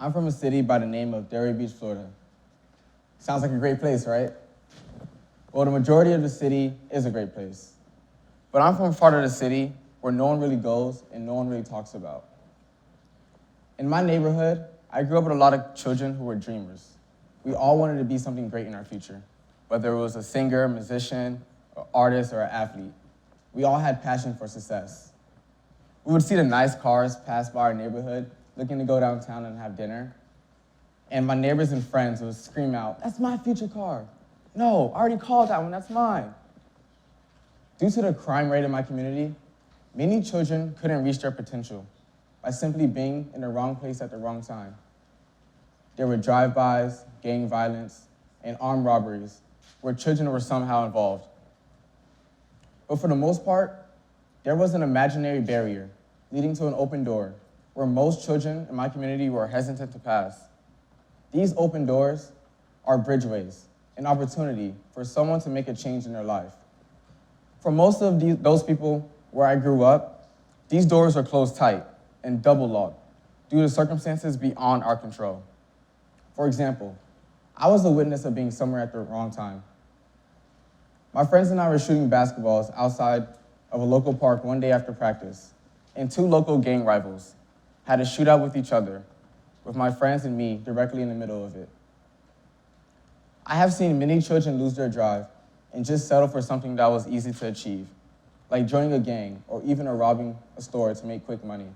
I'm from a city by the name of Delray Beach, Florida. Sounds like a great place, right? Well, the majority of the city is a great place. But I'm from a part of the city where no one really goes and no one really talks about. In my neighborhood, I grew up with a lot of children who were dreamers. We all wanted to be something great in our future, whether it was a singer, musician, or artist, or an athlete. We all had passion for success. We would see the nice cars pass by our neighborhood, looking to go downtown and have dinner. And my neighbors and friends would scream out, "That's my future car." "No, I already called that one, that's mine." Due to the crime rate in my community, many children couldn't reach their potential by simply being in the wrong place at the wrong time. There were drive-bys, gang violence, and armed robberies where children were somehow involved. But for the most part, there was an imaginary barrier leading to an open door where most children in my community were hesitant to pass. These open doors are bridgeways, an opportunity for someone to make a change in their life. For most of those people where I grew up, these doors are closed tight and double locked due to circumstances beyond our control. For example, I was a witness of being somewhere at the wrong time. My friends and I were shooting basketballs outside of a local park one day after practice, and two local gang rivals had a shootout with each other, with my friends and me directly in the middle of it. I have seen many children lose their drive and just settle for something that was easy to achieve, like joining a gang or even robbing a store to make quick money.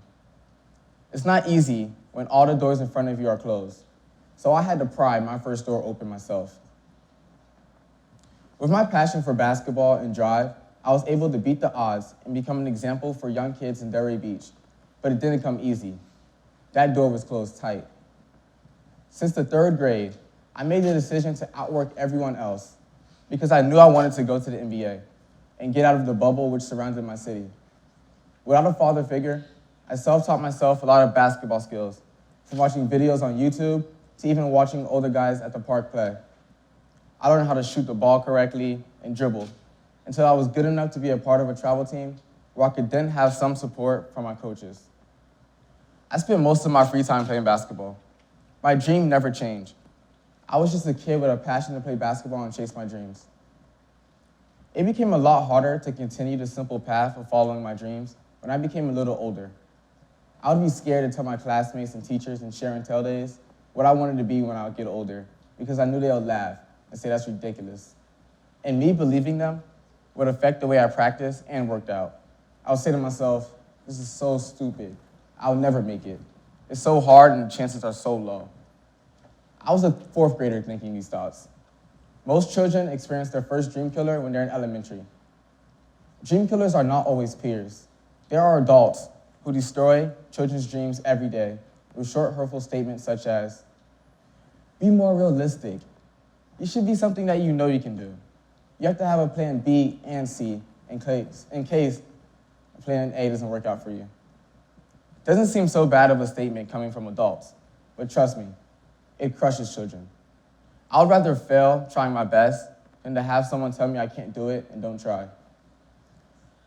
It's not easy when all the doors in front of you are closed, so I had to pry my first door open myself. With my passion for basketball and drive, I was able to beat the odds and become an example for young kids in Delray Beach, but it didn't come easy. That door was closed tight. Since the 3rd grade, I made the decision to outwork everyone else because I knew I wanted to go to the NBA and get out of the bubble which surrounded my city. Without a father figure, I self-taught myself a lot of basketball skills, from watching videos on YouTube to even watching older guys at the park play. I learned how to shoot the ball correctly and dribble until I was good enough to be a part of a travel team where I could then have some support from my coaches. I spent most of my free time playing basketball. My dream never changed. I was just a kid with a passion to play basketball and chase my dreams. It became a lot harder to continue the simple path of following my dreams when I became a little older. I would be scared to tell my classmates and teachers in share and tell days what I wanted to be when I would get older because I knew they would laugh and say that's ridiculous. And me believing them would affect the way I practiced and worked out. I would say to myself, this is so stupid. I'll never make it. It's so hard and the chances are so low. I was a 4th grader thinking these thoughts. Most children experience their first dream killer when they're in elementary. Dream killers are not always peers. There are adults who destroy children's dreams every day with short, hurtful statements such as, "Be more realistic. You should be something that you know you can do. You have to have a plan B and C in case plan A doesn't work out for you." Doesn't seem so bad of a statement coming from adults, but trust me, it crushes children. I would rather fail trying my best than to have someone tell me I can't do it and don't try.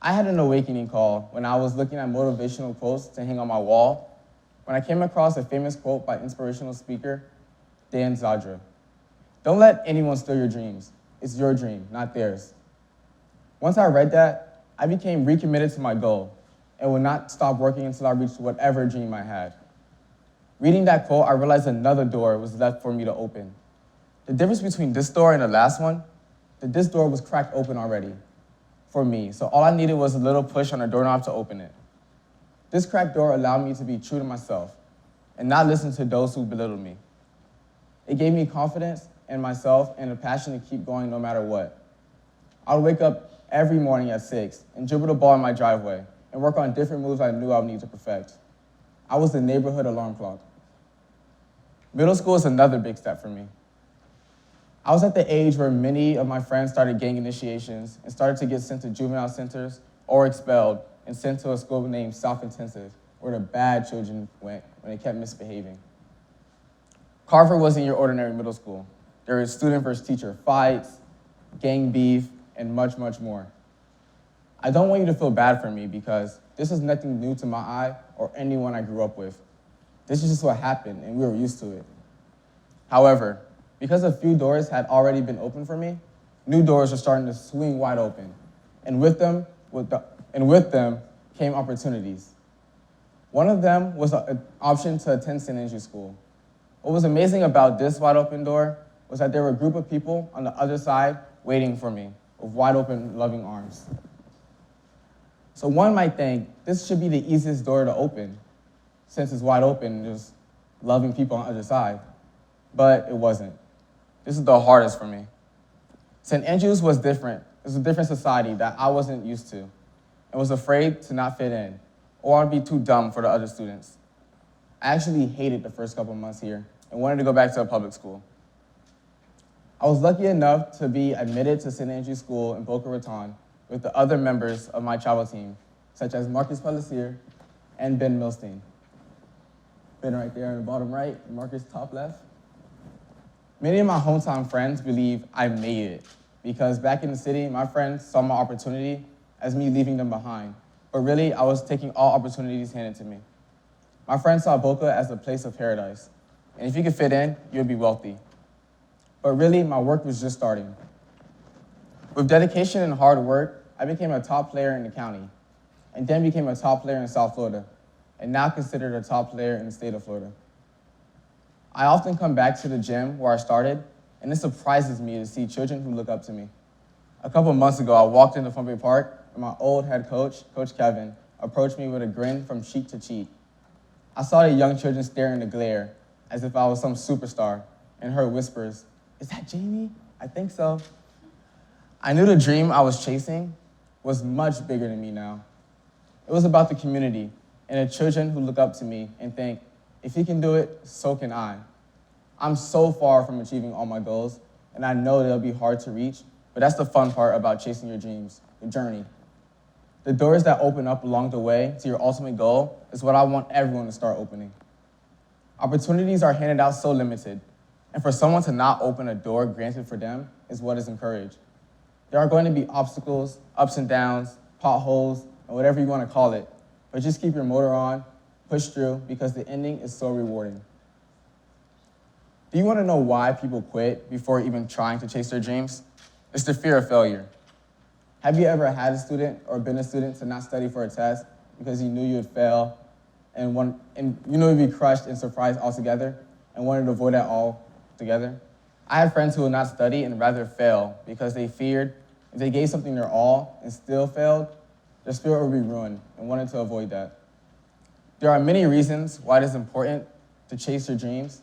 I had an awakening call when I was looking at motivational quotes to hang on my wall when I came across a famous quote by inspirational speaker Dan Zadra. "Don't let anyone steal your dreams. It's your dream, not theirs." Once I read that, I became recommitted to my goal and would not stop working until I reached whatever dream I had. Reading that quote, I realized another door was left for me to open. The difference between this door and the last one, that this door was cracked open already for me, so all I needed was a little push on the doorknob to open it. This cracked door allowed me to be true to myself and not listen to those who belittled me. It gave me confidence in myself and a passion to keep going no matter what. I would wake up every morning at 6 and dribble the ball in my driveway and work on different moves I knew I would need to perfect. I was the neighborhood alarm clock. Middle school is another big step for me. I was at the age where many of my friends started gang initiations and started to get sent to juvenile centers or expelled and sent to a school named South Intensive, where the bad children went when they kept misbehaving. Carver wasn't your ordinary middle school. There were student versus teacher fights, gang beef, and much, much more. I don't want you to feel bad for me because this is nothing new to my eye or anyone I grew up with. This is just what happened, and we were used to it. However, because a few doors had already been opened for me, new doors were starting to swing wide open, and with them came opportunities. One of them was an option to attend St. Andrew's School. What was amazing about this wide open door was that there were a group of people on the other side waiting for me with wide open, loving arms. So one might think this should be the easiest door to open, since it's wide open and there's loving people on the other side. But it wasn't. This is the hardest for me. St. Andrews was different. It was a different society that I wasn't used to, and was afraid to not fit in, or I'd be too dumb for the other students. I actually hated the first couple months here and wanted to go back to a public school. I was lucky enough to be admitted to St. Andrew's School in Boca Raton with the other members of my travel team, such as Marcus Pelletier and Ben Milstein. Ben right there in the bottom right, Marcus top left. Many of my hometown friends believe I made it because back in the city, my friends saw my opportunity as me leaving them behind. But really, I was taking all opportunities handed to me. My friends saw Boca as a place of paradise. And if you could fit in, you'd be wealthy. But really, my work was just starting. With dedication and hard work, I became a top player in the county, and then became a top player in South Florida, and now considered a top player in the state of Florida. I often come back to the gym where I started, and it surprises me to see children who look up to me. A couple of months ago, I walked into Fun Bay Park, and my old head coach, Coach Kevin, approached me with a grin from cheek to cheek. I saw the young children stare in the glare, as if I was some superstar, and heard whispers, "Is that Jamie? I think so." I knew the dream I was chasing was much bigger than me now. It was about the community and the children who look up to me and think, if he can do it, so can I. I'm so far from achieving all my goals, and I know they'll be hard to reach, but that's the fun part about chasing your dreams, the journey. The doors that open up along the way to your ultimate goal is what I want everyone to start opening. Opportunities are handed out so limited, and for someone to not open a door granted for them is what is encouraged. There are going to be obstacles, ups and downs, potholes, and whatever you want to call it, but just keep your motor on, push through, because the ending is so rewarding. Do you want to know why people quit before even trying to chase their dreams? It's the fear of failure. Have you ever had a student or been a student to not study for a test because you knew you would fail and you knew you'd be crushed and surprised altogether and wanted to avoid that altogether? I had friends who would not study and rather fail because they feared if they gave something their all and still failed, their spirit would be ruined and wanted to avoid that. There are many reasons why it is important to chase your dreams,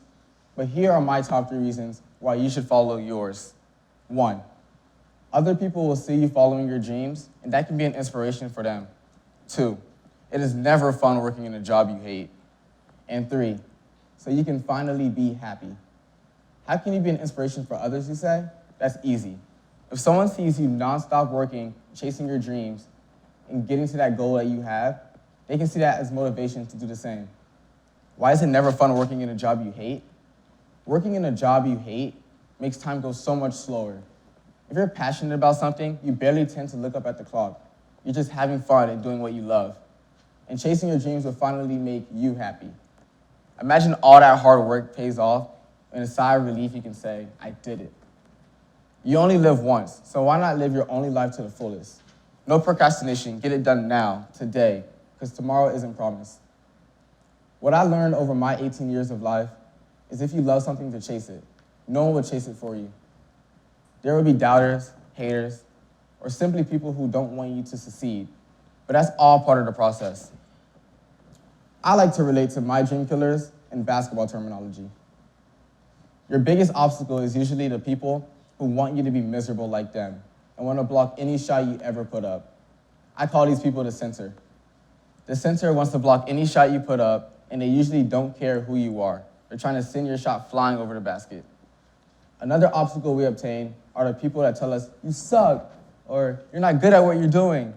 but here are my top 3 reasons why you should follow yours. 1, other people will see you following your dreams, and that can be an inspiration for them. 2, it is never fun working in a job you hate. And 3, so you can finally be happy. How can you be an inspiration for others, you say? That's easy. If someone sees you nonstop working, chasing your dreams, and getting to that goal that you have, they can see that as motivation to do the same. Why is it never fun working in a job you hate? Working in a job you hate makes time go so much slower. If you're passionate about something, you barely tend to look up at the clock. You're just having fun and doing what you love. And chasing your dreams will finally make you happy. Imagine all that hard work pays off, and a sigh of relief you can say, I did it. You only live once, so why not live your only life to the fullest? No procrastination, get it done now, today, because tomorrow isn't promised. What I learned over my 18 years of life is if you love something, to chase it. No one will chase it for you. There will be doubters, haters, or simply people who don't want you to succeed, but that's all part of the process. I like to relate to my dream killers in basketball terminology. Your biggest obstacle is usually the people who want you to be miserable like them and want to block any shot you ever put up. I call these people the center. The center wants to block any shot you put up, and they usually don't care who you are. They're trying to send your shot flying over the basket. Another obstacle we obtain are the people that tell us, you suck, or you're not good at what you're doing.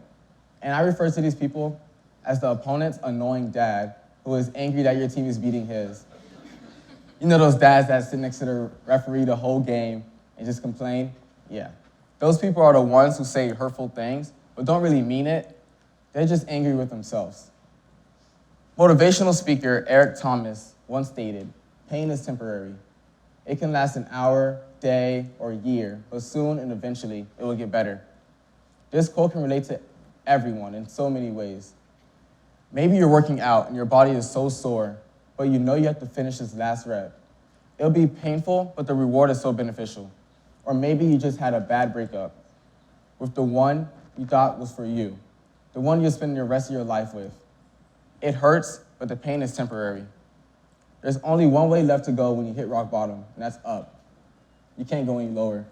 And I refer to these people as the opponent's annoying dad who is angry that your team is beating his. You know those dads that sit next to the referee the whole game and just complain? Yeah. Those people are the ones who say hurtful things, but don't really mean it. They're just angry with themselves. Motivational speaker Eric Thomas once stated, pain is temporary. It can last an hour, day, or year, but soon and eventually it will get better. This quote can relate to everyone in so many ways. Maybe you're working out and your body is so sore, but you know you have to finish this last rep. It'll be painful, but the reward is so beneficial. Or maybe you just had a bad breakup with the one you thought was for you, the one you'll spend the rest of your life with. It hurts, but the pain is temporary. There's only one way left to go when you hit rock bottom, and that's up. You can't go any lower.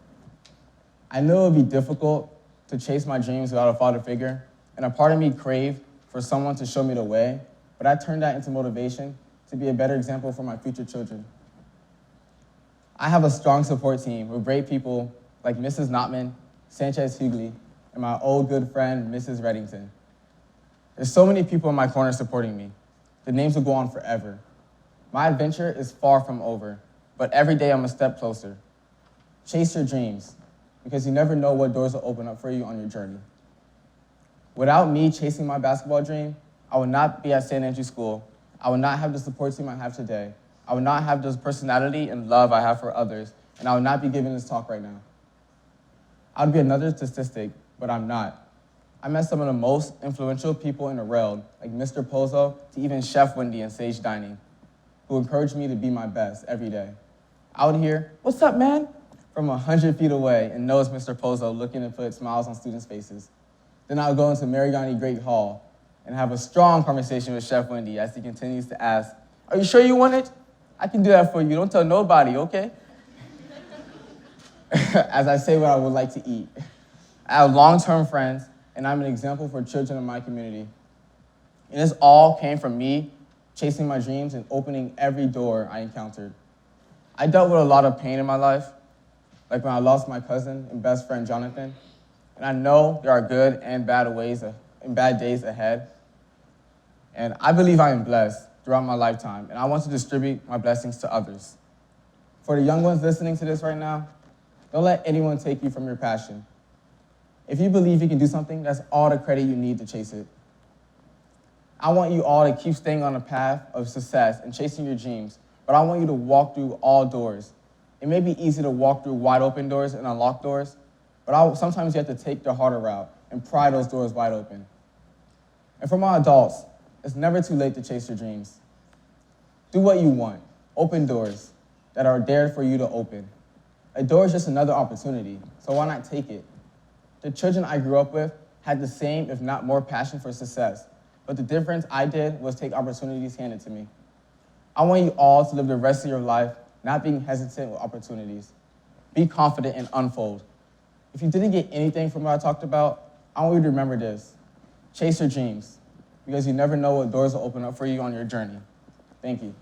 I knew it would be difficult to chase my dreams without a father figure, and a part of me craved for someone to show me the way, but I turned that into motivation to be a better example for my future children. I have a strong support team with great people like Mrs. Notman, Sanchez Hughley, and my old good friend, Mrs. Reddington. There's so many people in my corner supporting me. The names will go on forever. My adventure is far from over, but every day I'm a step closer. Chase your dreams, because you never know what doors will open up for you on your journey. Without me chasing my basketball dream, I would not be at St. Andrew's School. I would not have the support team I have today. I would not have the personality and love I have for others, and I would not be giving this talk right now. I would be another statistic, but I'm not. I met some of the most influential people in the world, like Mr. Pozo to even Chef Wendy and Sage Dining, who encouraged me to be my best every day. I would hear, "What's up, man?" from 100 feet away and know it's Mr. Pozo looking to put smiles on students' faces. Then I would go into Mariani Great Hall and have a strong conversation with Chef Wendy as he continues to ask, "Are you sure you want it? I can do that for you. Don't tell nobody, okay?" As I say what I would like to eat. I have long-term friends, and I'm an example for children in my community. And this all came from me chasing my dreams and opening every door I encountered. I dealt with a lot of pain in my life, like when I lost my cousin and best friend, Jonathan. And I know there are good and bad days ahead. And I believe I am blessed throughout my lifetime, and I want to distribute my blessings to others. For the young ones listening to this right now, don't let anyone take you from your passion. If you believe you can do something, that's all the credit you need to chase it. I want you all to keep staying on a path of success and chasing your dreams, but I want you to walk through all doors. It may be easy to walk through wide open doors and unlock doors, but sometimes you have to take the harder route and pry those doors wide open. And for my adults, it's never too late to chase your dreams. Do what you want. Open doors that are there for you to open. A door is just another opportunity, so why not take it? The children I grew up with had the same, if not more, passion for success, but the difference I did was take opportunities handed to me. I want you all to live the rest of your life not being hesitant with opportunities. Be confident and unfold. If you didn't get anything from what I talked about, I want you to remember this. Chase your dreams, because you never know what doors will open up for you on your journey. Thank you.